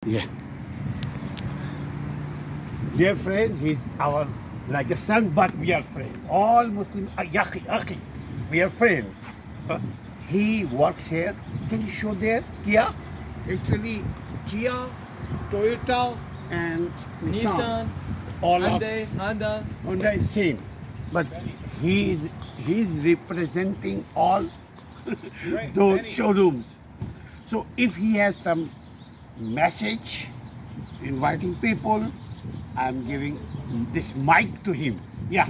Yeah. Dear friend, he's our like a son, but we are friends. All Muslims, yaki, we are friends. Huh? He works here. Can you show there? Kia? Actually, Kia, Toyota, and Nissan, all Hyundai, of Honda. Honda is same. But he's representing all those showrooms. So if he has some message inviting people, I'm giving this mic to him. Yeah.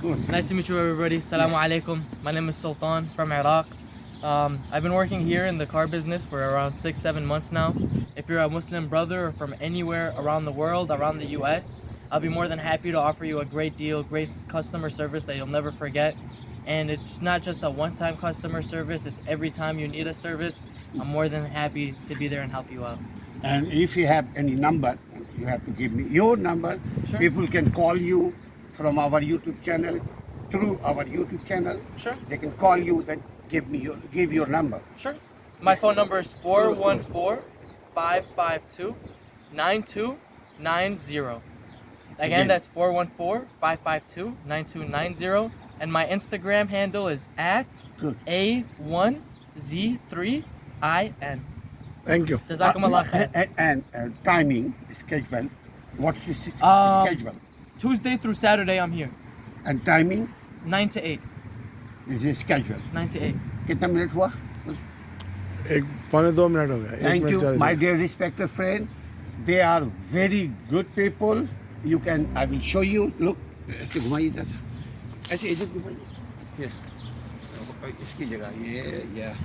Go on. Nice to meet you, everybody. Assalamu alaikum. My name is Sultan from Iraq. I've been working here in the car business for around 6-7 months now. If you're a Muslim brother or from anywhere around the world, around the US, I'll be more than happy to offer you a great deal, great customer service that you'll never forget. And it's not just a one-time customer service, it's every time you need a service. I'm more than happy to be there and help you out. And if you have any number, you have to give me your number. Sure. People can call you from our YouTube channel, through our YouTube channel. Sure. They can call you, then give your number. Sure. My phone number is 414-552-9290. Again, that's 414-552-9290. And my Instagram handle is at Good. A1Z3IN. Thank you. Jazakumullah khair. And timing, schedule. What's your schedule? Tuesday through Saturday, I'm here. And timing 9 to 8. is your schedule. 9 to 8. कितना minute हुआ? एक पौने 2 minute हो गया. Thank you, my dear respected friend. They are very good people. You can, I will show you. Look, ऐसे घुमाइए इधर. ऐसे इधर घुमाइए. Yes. इसकी जगह ये, yeah.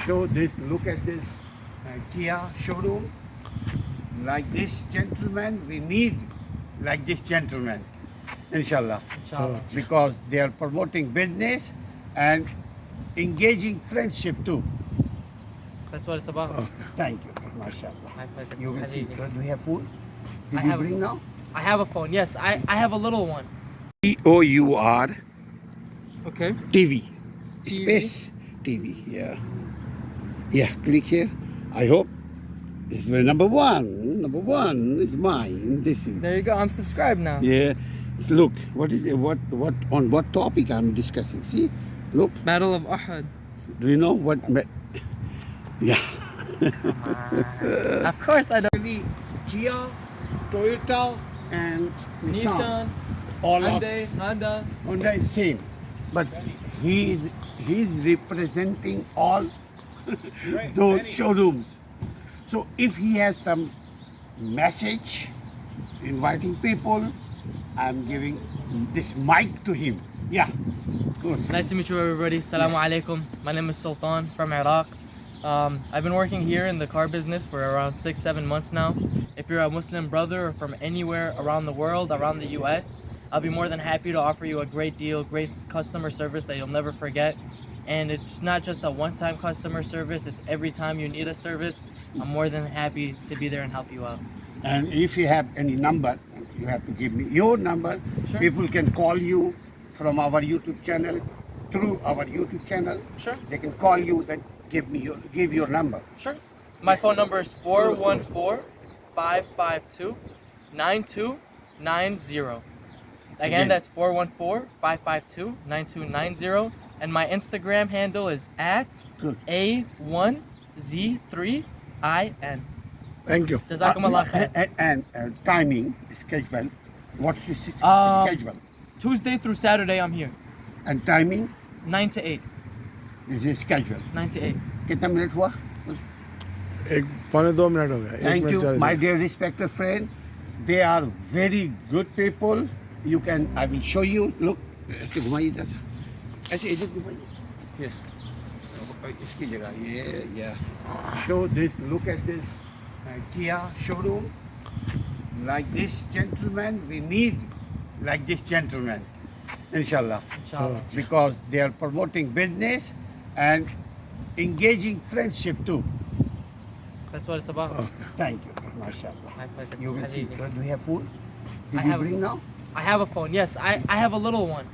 Show this. Look at this Kia showroom. Like this gentleman, we need like this gentleman, inshallah. Inshallah. Because they are promoting business and engaging friendship too. That's what it's about. Thank you, mashallah. My pleasure. You will see. Habibi. Do you have food? Did I you have a bring phone. now? I have a phone. Yes, I have a little one. TOUR Okay. TV. TV. Space TV. Yeah. Yeah. Click here. I hope this is my number one. Number one is mine. This is. There you go. I'm subscribed now. Yeah. Look. What is it? What on what topic I'm discussing? See. Look. Battle of Uhud. Do you know what? Yeah. Of course I don't. Kia, Toyota, and Nissan, all Hyundai, of Honda. Honda is same, but he's representing all those showrooms. So if he has some message inviting people, I'm giving this mic to him. Yeah. Go on. Nice to meet you, everybody. Assalamu alaikum. My name is Sultan from Iraq. I've been working here in the car business for around 6-7 months now. If you're a Muslim brother or from anywhere around the world, around the US, I'll be more than happy to offer you a great deal, great customer service that you'll never forget. And it's not just a one-time customer service, it's every time you need a service. I'm more than happy to be there and help you out. And if you have any number, you have to give me your number. Sure. People can call you from our YouTube channel, through our YouTube channel. Sure. They can call you, then give your number. Sure. My phone number is 414-552-9290. Again, that's 414-552-9290. And my Instagram handle is at Good. A1Z3IN. Thank you. Jazakumullah khair. And timing, schedule. What's your schedule? Tuesday through Saturday, I'm here. And timing 9 to 8. is your schedule. 9 to 8. कितना minute हुआ? एक पौने 2 minute हो गया. Thank you, my dear respected friend. They are very good people. You can, I will show you. Look, ऐसे घुमाइए इधर. ऐसे इधर घुमाइए. Yes. इसकी जगह ये, yeah. Show this. Look at this Kia showroom. Like this gentleman, we need like this gentleman, inshallah. Inshallah. Because they are promoting business and engaging friendship too. That's what it's about. Thank you, mashallah. My pleasure. You will see. Habibi. Do you have food? Did I you have a bring phone. now? I have a phone. Yes, I have a little one.